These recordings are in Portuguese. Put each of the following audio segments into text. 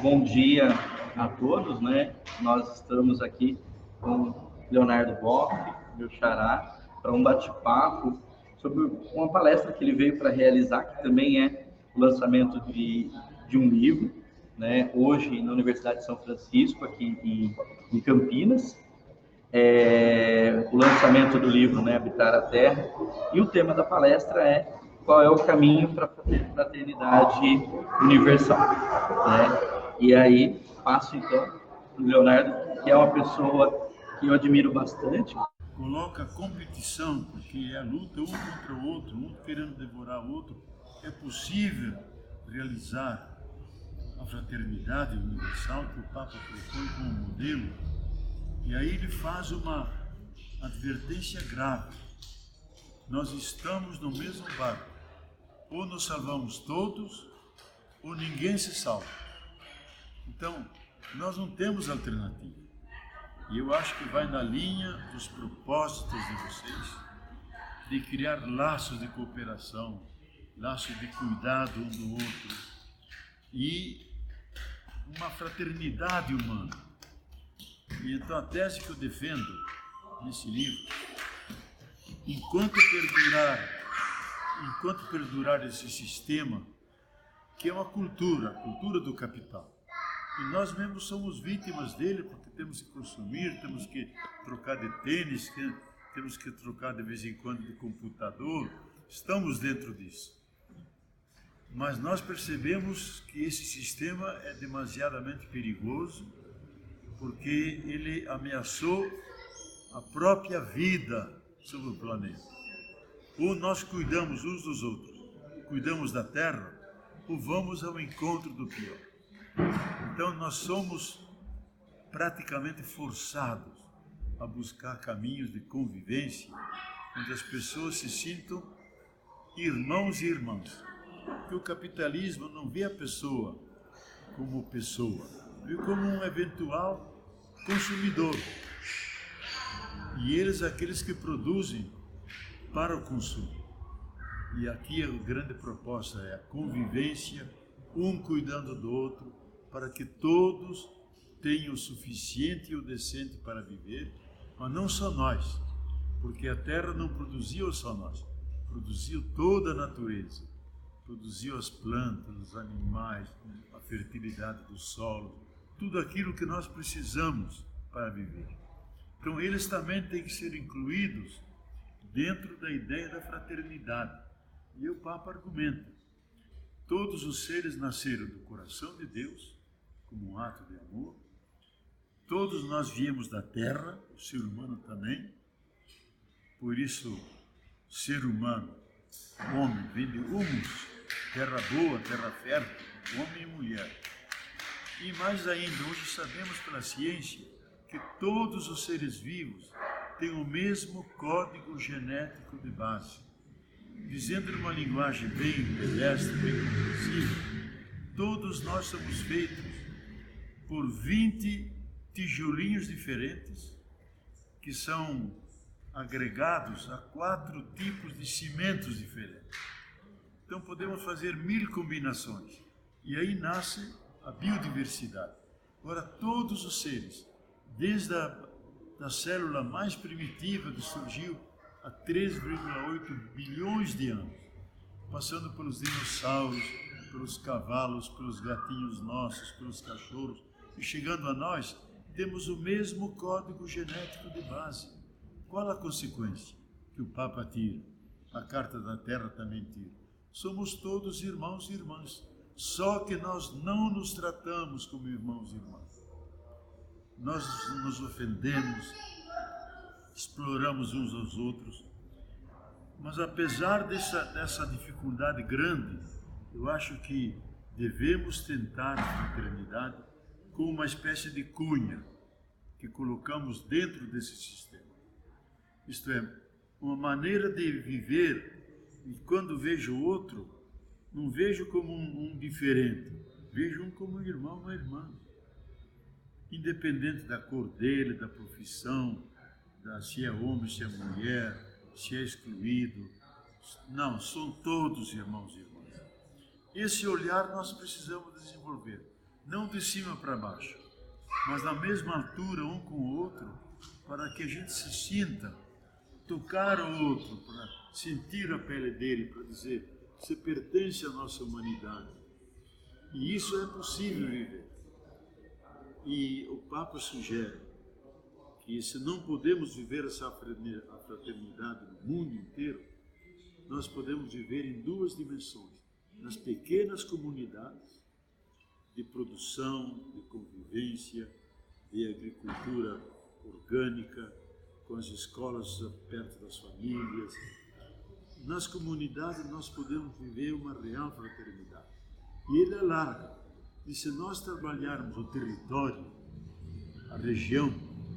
Bom dia a todos, né? Nós estamos aqui com Leonardo Boff, meu xará, para um bate-papo sobre uma palestra que ele veio para realizar, que também é o lançamento de um livro, né? Hoje na Universidade de São Francisco, aqui em Campinas. O lançamento do livro, né, Habitar a Terra, e o tema da palestra é qual é o caminho para a fraternidade universal, né? E aí passo então para o Leonardo, que é uma pessoa que eu admiro bastante. Coloca competição, porque é a luta um contra o outro, um querendo devorar o outro. É possível realizar a fraternidade universal que o Papa propõe como modelo. E aí ele faz uma advertência grave. Nós estamos no mesmo barco. Ou nos salvamos todos, ou ninguém se salva. Então, nós não temos alternativa. E eu acho que vai na linha dos propósitos de vocês, de criar laços de cooperação, laços de cuidado um do outro e uma fraternidade humana. E então a tese que eu defendo nesse livro, enquanto perdurar esse sistema, que é uma cultura, a cultura do capital, e nós mesmos somos vítimas dele, porque temos que consumir, temos que trocar de tênis, temos que trocar de vez em quando de computador, estamos dentro disso. Mas nós percebemos que esse sistema é demasiadamente perigoso, porque ele ameaçou a própria vida sobre o planeta. Ou nós cuidamos uns dos outros, cuidamos da Terra, ou vamos ao encontro do pior. Então nós somos praticamente forçados a buscar caminhos de convivência onde as pessoas se sintam irmãos e irmãs. Porque o capitalismo não vê a pessoa como pessoa, vê como um eventual consumidor. E eles, aqueles que produzem para o consumo. E aqui a grande proposta é a convivência, um cuidando do outro, para que todos tenham o suficiente e o decente para viver, mas não só nós, porque a terra não produziu só nós, produziu toda a natureza, produziu as plantas, os animais, a fertilidade do solo, tudo aquilo que nós precisamos para viver. Então eles também têm que ser incluídos dentro da ideia da fraternidade. E o Papa argumenta, todos os seres nasceram do coração de Deus, como um ato de amor. Todos nós viemos da terra, o ser humano também. Por isso, ser humano, homem, vem de humus, terra boa, terra fértil, homem e mulher. E mais ainda, hoje sabemos pela ciência que todos os seres vivos têm o mesmo código genético de base. Dizendo numa linguagem bem pedestre, bem compreensível, todos nós somos feitos por 20 tijolinhos diferentes que são agregados a 4 tipos de cimentos diferentes. Então podemos fazer 1000 combinações e aí nasce a biodiversidade. Agora todos os seres, desde a célula mais primitiva que surgiu há 3,8 bilhões de anos, passando pelos dinossauros, pelos cavalos, pelos gatinhos nossos, pelos cachorros, e chegando a nós, temos o mesmo código genético de base. Qual a consequência que o Papa tira? A Carta da Terra também tira. Somos todos irmãos e irmãs, só que nós não nos tratamos como irmãos e irmãs. Nós nos ofendemos, exploramos uns aos outros, mas apesar dessa dificuldade grande, eu acho que devemos tentar a fraternidade com uma espécie de cunha que colocamos dentro desse sistema. Isto é, uma maneira de viver, e quando vejo o outro, não vejo como um diferente, vejo um como um irmão, uma irmã. Independente da cor dele, da profissão, se é homem, se é mulher, se é excluído. Não, são todos irmãos e irmãs. Esse olhar nós precisamos desenvolver. não de cima para baixo, mas na mesma altura um com o outro, para que a gente se sinta, tocar o outro, para sentir a pele dele, para dizer, você pertence à nossa humanidade. E isso é possível viver. E o Papa sugere que se não podemos viver essa fraternidade no mundo inteiro, nós podemos viver em duas dimensões. Nas pequenas comunidades de produção, de convivência, de agricultura orgânica, com as escolas perto das famílias. Nas comunidades nós podemos viver uma real fraternidade. E ele alarga. E se nós trabalharmos o território, a região,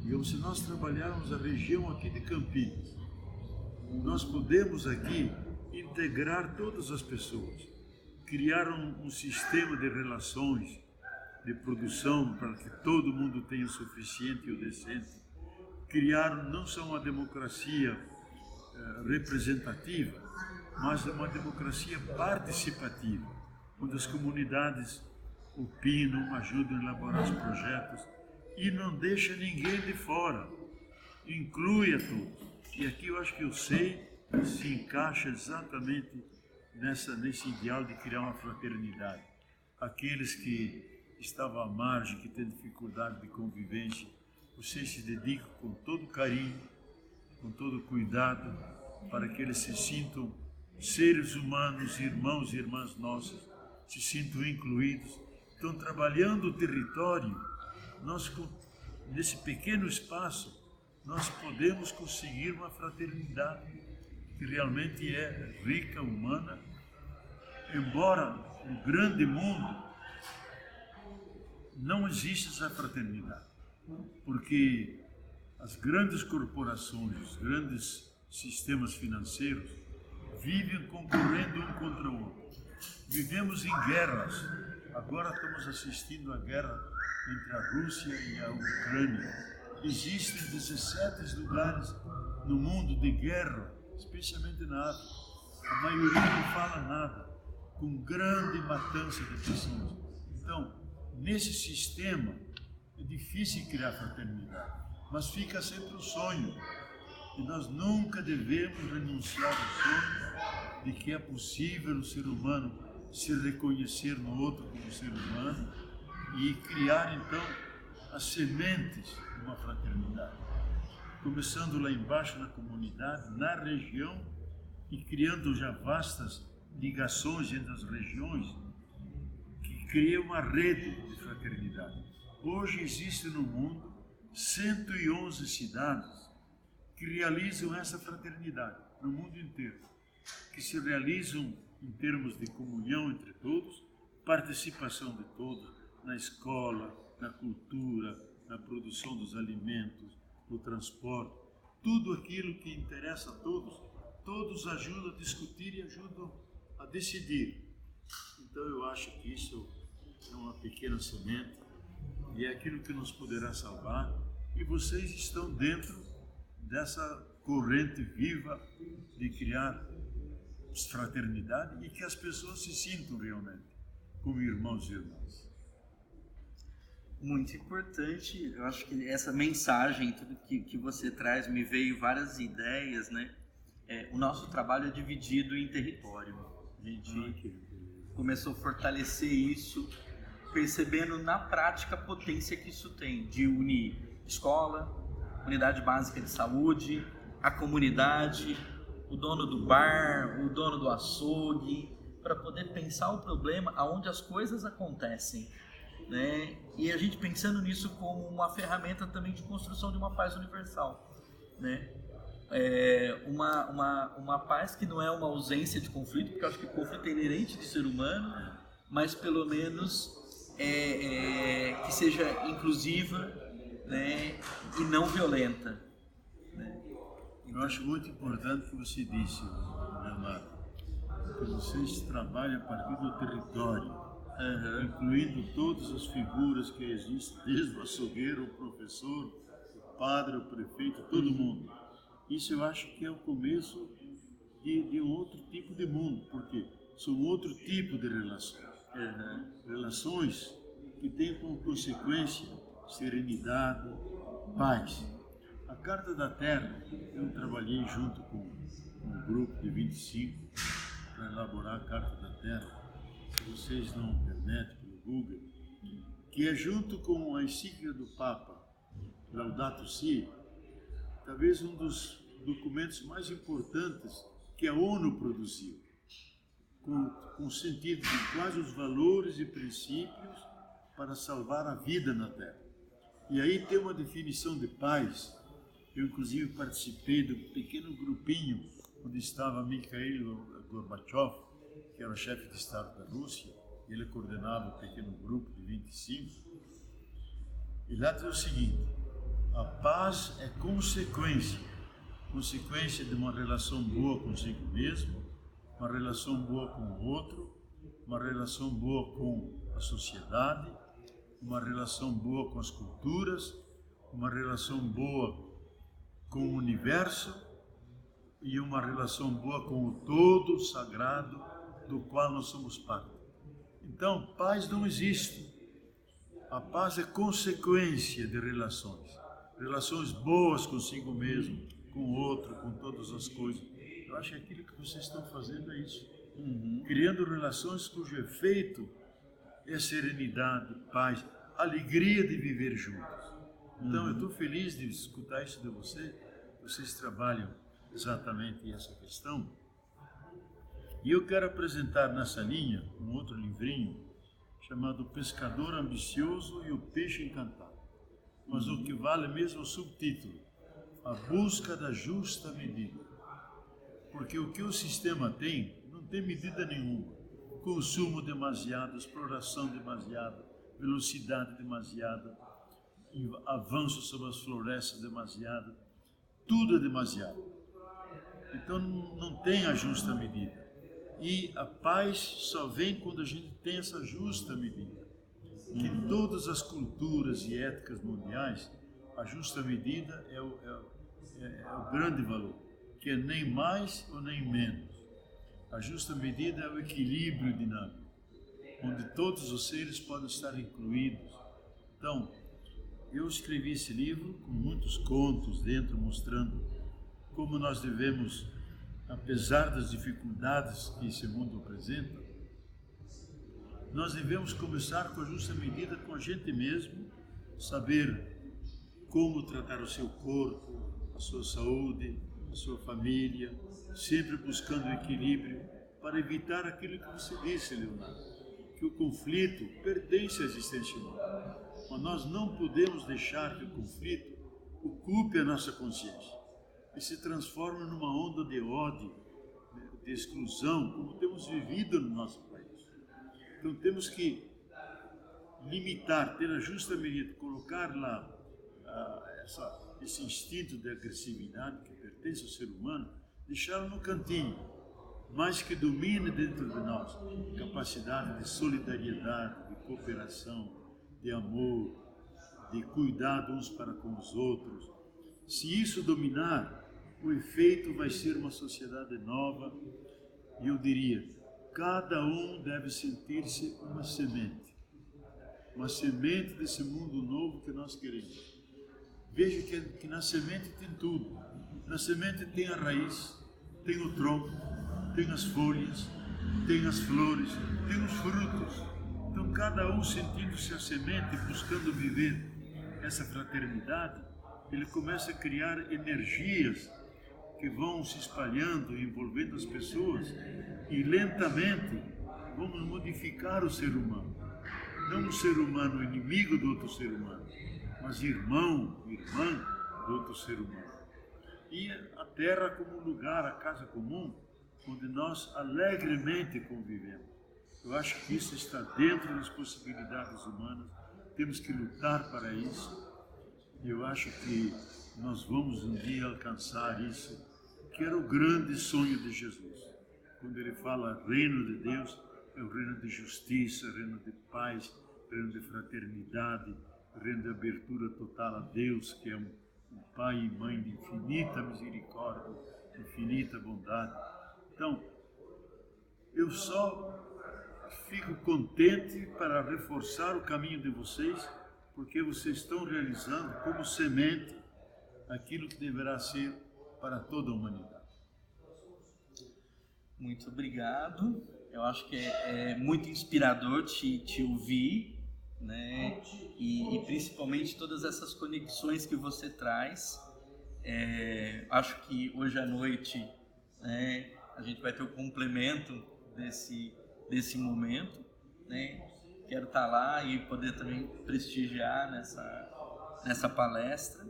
digamos, se nós trabalharmos a região aqui de Campinas, nós podemos aqui integrar todas as pessoas, criar um sistema de relações, de produção, para que todo mundo tenha o suficiente e o decente, criar não só uma democracia representativa, mas uma democracia participativa, onde as comunidades opinam, ajudam a elaborar os projetos e não deixa ninguém de fora, inclui a todos. E aqui eu acho que o SEI se encaixa exatamente nesse ideal de criar uma fraternidade. Aqueles que estavam à margem, que têm dificuldade de convivência, vocês se dedicam com todo carinho, com todo cuidado, para que eles se sintam seres humanos, irmãos e irmãs nossas, se sintam incluídos. Estão trabalhando o território. Nós, nesse pequeno espaço, nós podemos conseguir uma fraternidade que realmente é rica, humana, embora no grande mundo não exista essa fraternidade, porque as grandes corporações, os grandes sistemas financeiros vivem concorrendo um contra o outro. Vivemos em guerras. Agora estamos assistindo à guerra entre a Rússia e a Ucrânia. Existem 17 lugares no mundo de guerra, especialmente na África. A maioria não fala nada, com grande matança de pessoas. Então, nesse sistema, é difícil criar fraternidade, mas fica sempre o sonho. E nós nunca devemos renunciar ao sonho de que é possível o ser humano se reconhecer no outro como ser humano e criar, então, as sementes de uma fraternidade. Começando lá embaixo na comunidade, na região, e criando já vastas ligações entre as regiões, que cria uma rede de fraternidade. Hoje existe no mundo 111 cidades que realizam essa fraternidade, no mundo inteiro, que se realizam em termos de comunhão entre todos, participação de todos, na escola, na cultura, na produção dos alimentos, no transporte, tudo aquilo que interessa a todos, todos ajudam a discutir e ajudam a decidir. Então eu acho que isso é uma pequena semente e é aquilo que nos poderá salvar, e vocês estão dentro dessa corrente viva de criar fraternidade e que as pessoas se sintam realmente como irmãos e irmãs. Muito importante. Eu acho que essa mensagem, tudo que você traz, me veio várias ideias, né? O nosso trabalho é dividido em território. A gente começou a fortalecer isso, percebendo na prática a potência que isso tem, de unir escola, unidade básica de saúde, a comunidade, o dono do bar, o dono do açougue, para poder pensar o problema aonde as coisas acontecem, né? E a gente pensando nisso como uma ferramenta também de construção de uma paz universal, né? Uma paz que não é uma ausência de conflito, porque eu acho que o conflito é inerente do ser humano, mas pelo menos que seja inclusiva, né? E não violenta, né? Eu acho muito importante o que você disse, Leonardo, que vocês trabalham a partir do território, incluindo todas as figuras que existem, desde o açougueiro, o professor, o padre, o prefeito, todo mundo. Isso eu acho que é o começo de um outro tipo de mundo, porque são outro tipo de relações. Relações que tem como consequência serenidade, paz. A Carta da Terra, eu trabalhei junto com um grupo de 25 para elaborar a Carta da Terra. Se vocês na internet, pelo Google, que é junto com a encíclica do Papa, Laudato Si, talvez um dos documentos mais importantes que a ONU produziu, com o sentido de quais os valores e princípios para salvar a vida na Terra. E aí tem uma definição de paz. Eu, inclusive, participei do pequeno grupinho onde estava Mikhail Gorbachev, que era o chefe de Estado da Rússia. Ele coordenava o pequeno grupo de 25. E lá diz o seguinte: a paz é consequência de uma relação boa consigo mesmo, uma relação boa com o outro, uma relação boa com a sociedade, uma relação boa com as culturas, uma relação boa com o universo e uma relação boa com o todo sagrado do qual nós somos parte. Então, paz não existe. A paz é consequência de relações. Relações boas consigo mesmo, com o outro, com todas as coisas. Eu acho que aquilo que vocês estão fazendo é isso. Criando relações cujo efeito é serenidade, paz, alegria de viver juntos. Então, eu estou feliz de escutar isso de você. Vocês trabalham exatamente essa questão. E eu quero apresentar nessa linha um outro livrinho chamado O Pescador Ambicioso e o Peixe Encantado. Mas o que vale mesmo é o subtítulo: A Busca da Justa Medida. Porque o que o sistema tem, não tem medida nenhuma. Consumo demasiado, exploração demasiada, velocidade demasiada, avanço sobre as florestas demasiado, tudo é demasiado. Então não tem a justa medida. E a paz só vem quando a gente tem essa justa medida. Que em todas as culturas e éticas mundiais, a justa medida é o grande valor, que é nem mais ou nem menos. A justa medida é o equilíbrio dinâmico, onde todos os seres podem estar incluídos. Então, eu escrevi esse livro com muitos contos dentro, mostrando como nós devemos, apesar das dificuldades que esse mundo apresenta, nós devemos começar com a justa medida com a gente mesmo, saber como tratar o seu corpo, a sua saúde, a sua família, sempre buscando o equilíbrio para evitar aquilo que você disse, Leonardo, que o conflito pertence à existência humana. Mas nós não podemos deixar que o conflito ocupe a nossa consciência e se transforme numa onda de ódio, de exclusão, como temos vivido no nosso país. Então temos que limitar, ter a justa medida, colocar lá esse instinto de agressividade que pertence ao ser humano, deixá-lo no cantinho, mas que domine dentro de nós capacidade de solidariedade, de cooperação, de amor, de cuidado uns para com os outros. Se isso dominar, o efeito vai ser uma sociedade nova, e eu diria, cada um deve sentir-se uma semente desse mundo novo que nós queremos. Veja que na semente tem tudo. Na semente tem a raiz, tem o tronco, tem as folhas, tem as flores, tem os frutos. Então, cada um sentindo-se a semente, buscando viver essa fraternidade, ele começa a criar energias que vão se espalhando e envolvendo as pessoas, e lentamente vamos modificar o ser humano. Não um ser humano inimigo do outro ser humano, mas irmão, irmã do outro ser humano. E a terra como lugar, a casa comum, onde nós alegremente convivemos. Eu acho que isso está dentro das possibilidades humanas, temos que lutar para isso. Eu acho que nós vamos um dia alcançar isso, que era o grande sonho de Jesus. Quando ele fala reino de Deus, é o reino de justiça, reino de paz, reino de fraternidade, reino de abertura total a Deus, que é um pai e mãe de infinita misericórdia, infinita bondade. Então, eu só fico contente para reforçar o caminho de vocês, porque vocês estão realizando como semente aquilo que deverá ser para toda a humanidade. Muito obrigado. Eu acho que é muito inspirador te ouvir, né? E principalmente todas essas conexões que você traz. Acho que hoje à noite, né, a gente vai ter o complemento desse momento, né? Quero estar lá e poder também prestigiar nessa palestra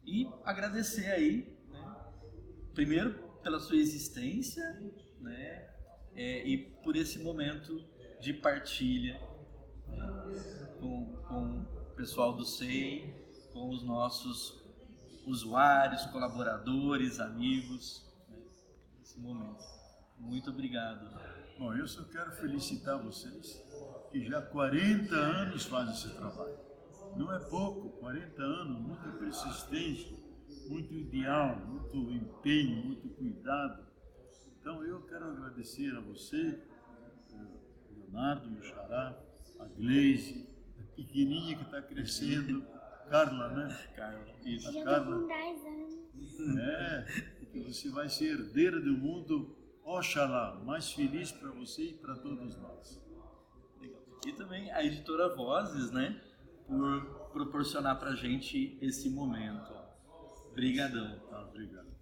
e agradecer aí, né, primeiro pela sua existência, né, e por esse momento de partilha, né, com o pessoal do SEI, com os nossos usuários, colaboradores, amigos, né, nesse momento. Muito obrigado. Bom, eu só quero felicitar vocês que já há 40 anos fazem esse trabalho. Não é pouco, 40 anos, muita persistência, muito ideal, muito empenho, muito cuidado. Então eu quero agradecer a você, o Leonardo, o Xará, a Gleise, a pequenininha que está crescendo, Carla, né? Carla, Já A tô Carla. com 10 anos. Que você vai ser herdeira do mundo, Oxalá, mais feliz para você e para todos nós. legal. E também a editora Vozes, né, por proporcionar pra gente esse momento. Obrigadão. Tá, obrigado.